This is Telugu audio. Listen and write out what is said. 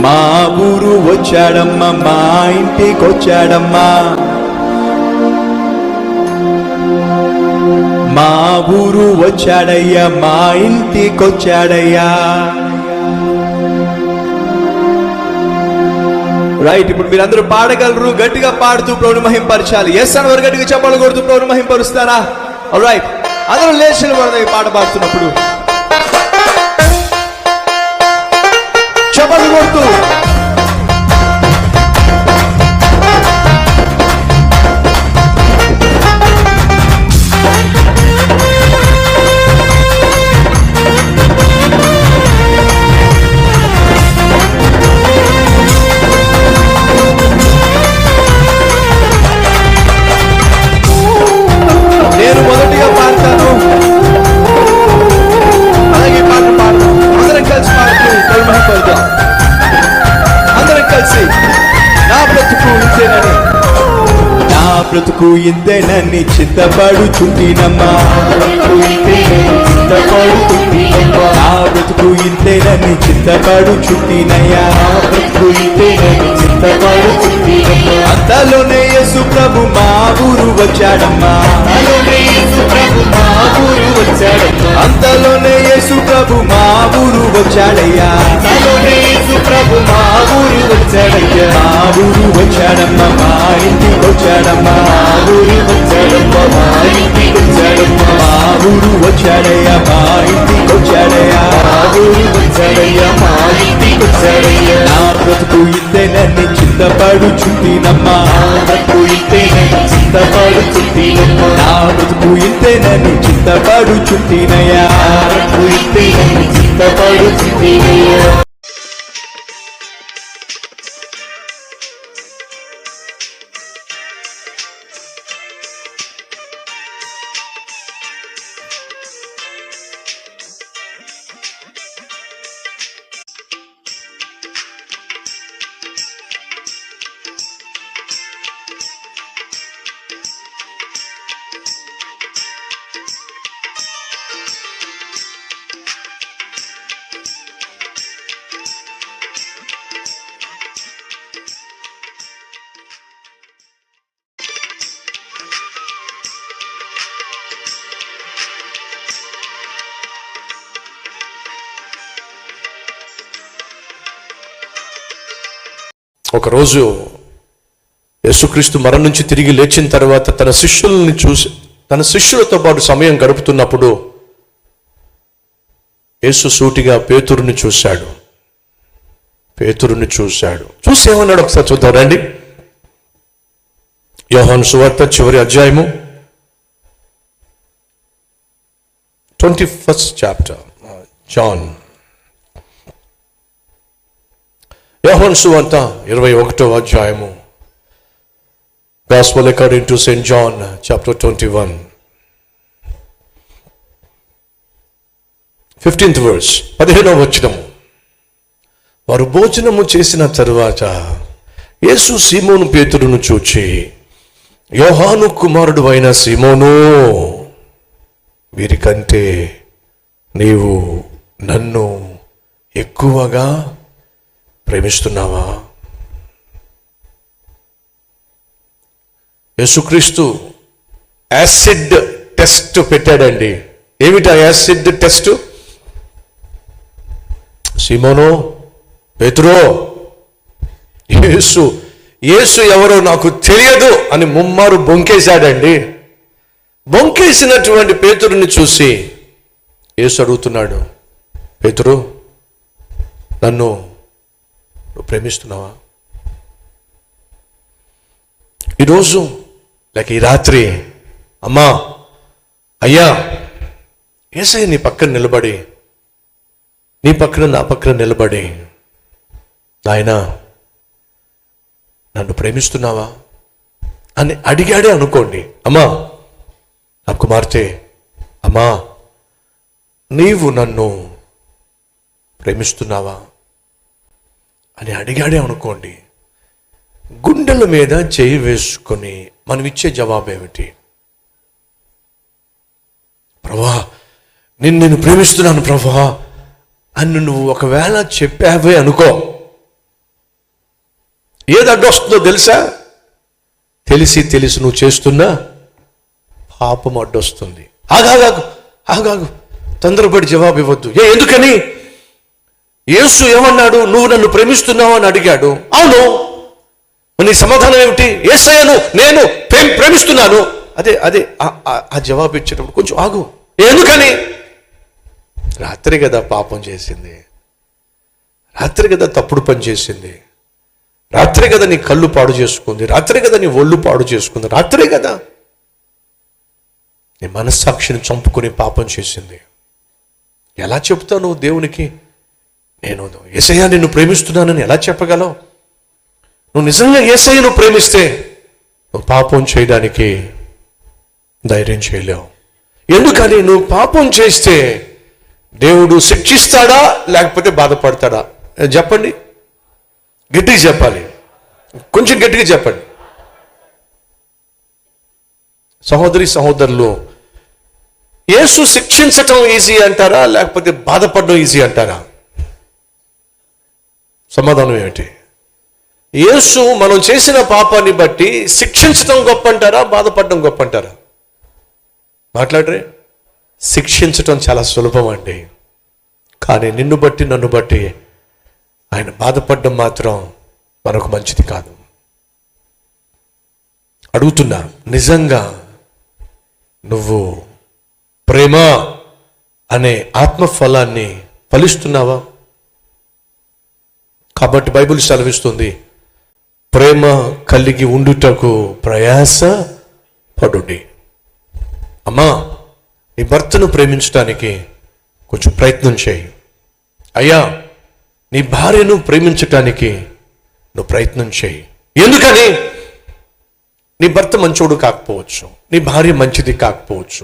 మా ఊరు వచ్చాడమ్మా, మా ఇంటికి వచ్చాడమ్మా. మా ఊరు వచ్చాడయ్యా, మా ఇంటికి వచ్చాడయ్యా. రైట్, ఇప్పుడు మీరందరూ పాడగలరు. గట్టిగా పాడుతూ ప్రభుని మహింపరచాలి. ఎస్ అని గట్టిగా చెప్పలు కొడుతూ ప్రభుని మహింపరుస్తారా? రైట్, అందరూ లేచిన వారి పాట పాడుతున్నప్పుడు చెప్పలు కొడుతూ నేను మొదటిగా పాడతాను, అలాగే పాట పాడతాం. అందరం కలిసి పాడుతూ మహిమపడదాం. అందరం కలిసి నా బ్రతుకు ఇంతేనని, నా బ్రతుకు ఇంతేనని చింతపడుచుంటినమ్మా. నా బ్రతుకు ఇంతేనని చింతపడుచుంటినయ్యా. అంతలోనే యేసు ప్రభు మా ఊరు వచ్చాడమ్మా. అంతలోనే యేసు ప్రభు మా ఊరు వచ్చాడయ్యా. మా ఊరు వచ్చాడమ్మా, మా ఇంటికి వచ్చాడమ్మా. మా ఊరు వచ్చాడయ్యా, మా ఇంటికి వచ్చాడయ్యా. నా బ్రతుకు ఇంతేనని చింతపడుచుంటినమ్మా. నా బ్రతుకు ఇంతేనని చింతపడుచుంటినయ్యా. ఒకరోజు యేసుక్రీస్తు మరణం నుంచి తిరిగి లేచిన తర్వాత తన శిష్యులతో పాటు సమయం గడుపుతున్నప్పుడు యేసు సూటిగా పేతురుని చూశాడు. చూసి ఏమన్నాడు ఒకసారి చూద్దాం రండి. యోహాను సువార్త చివరి అధ్యాయము 21st chapter, జాన్. యోహాను సువార్త 21వ అధ్యాయము, Gospel according to St. John, chapter 21, 15th verse, 15వ వచనము. వారు భోజనము చేసిన తరువాత యేసు సీమోను పేతురును చూచి, యోహాను కుమారుడు అయిన సీమోను, వీరికంటే నీవు నన్ను ఎక్కువగా ప్రేమిస్తున్నావా? యేసుక్రీస్తు యాసిడ్ టెస్ట్ పెట్టాడండి. ఏమిటా యాసిడ్ టెస్ట్? సీమోను, పేతురో, యేసు ఎవరో నాకు తెలియదు అని ముమ్మారు బొంకేశాడండి. బొంకేసినటువంటి పేతురుని చూసి యేసు అడుగుతున్నాడు, పేతురు, నన్ను నువ్వు ప్రేమిస్తున్నావా? ఈరోజు లేక ఈ రాత్రి, అమ్మా, అయ్యా, యేసయ్య నీ పక్కన నిలబడి, నీ పక్కన నా పక్కన నిలబడి, నాయనా నన్ను ప్రేమిస్తున్నావా అని అడిగాడే అనుకోండి. అమ్మా నా కుమార్తె, అమ్మా నీవు నన్ను ప్రేమిస్తున్నావా అని అడిగాడే అనుకోండి. గుండెల మీద చేయి వేసుకొని మనం ఇచ్చే జవాబు ఏమిటి? ప్రభువా, నేను ప్రేమిస్తున్నాను ప్రభువా అని నువ్వు ఒకవేళ చెప్పావే అనుకో, ఏది అడ్డొస్తుందో తెలుసా? తెలిసి నువ్వు చేస్తున్నా పాపం అడ్డొస్తుంది. ఆగాగు, తొందరపడి జవాబు ఇవ్వద్దు. ఎందుకని? యేసు ఏమన్నాడు? నువ్వు నన్ను ప్రేమిస్తున్నావు అని అడిగాడు. అవును. నీ సమాధానం ఏమిటి? యేసయ్యను నేను ప్రేమిస్తున్నాను. అదే ఆ జవాబు ఇచ్చేటప్పుడు కొంచెం ఆగు. ఎందుకని? రాత్రి కదా పాపం చేసింది, రాత్రి కదా తప్పుడు పని చేసింది, రాత్రి కదా నీ కళ్ళు పాడు చేసుకుంది, రాత్రి కదా నీ ఒళ్ళు పాడు చేసుకుంది, రాత్రే కదా నీ మనస్సాక్షిని చంపుకుని పాపం చేసింది. ఎలా చెప్తావు నువ్వు దేవునికి నేను యేసయ్య నిన్ను ప్రేమిస్తున్నానని ఎలా చెప్పగలవు? నువ్వు నిజంగా యేసయ్యను ప్రేమిస్తే నువ్వు పాపం చేయడానికి ధైర్యం చేయలేవు. ఎందుకని? నువ్వు పాపం చేస్తే దేవుడు శిక్షిస్తాడా లేకపోతే బాధపడతాడా? చెప్పండి, గట్టిగా చెప్పాలి, కొంచెం గట్టిగా చెప్పండి. సహోదరులు, యేసు శిక్షించటం ఈజీ అంటారా లేకపోతే బాధపడడం ఈజీ అంటారా? సమాధానం ఏమిటి? యేసు మనం చేసిన పాపాన్ని బట్టి శిక్షించటం గొప్ప అంటారా బాధపడడం గొప్ప అంటారా? మాట్లాడరే. శిక్షించటం చాలా సులభం అండి, కానీ నిన్ను బట్టి నన్ను బట్టి ఆయన బాధపడడం మాత్రం మనకు మంచిది కాదు. అడుగుతున్నా, నిజంగా నువ్వు ప్రేమ అనే ఆత్మఫలాన్ని ఫలిస్తున్నావా? కాబట్టి బైబిల్ సెలవిస్తుంది, ప్రేమ కలిగి ఉండుటకు ప్రయాస పడుడి. అమ్మా, నీ భర్తను ప్రేమించడానికి కొంచెం ప్రయత్నం చేయి. అయ్యా, నీ భార్యను ప్రేమించటానికి నువ్వు ప్రయత్నం చేయి. ఎందుకని? నీ భర్త మంచోడు కాకపోవచ్చు, నీ భార్య మంచిది కాకపోవచ్చు,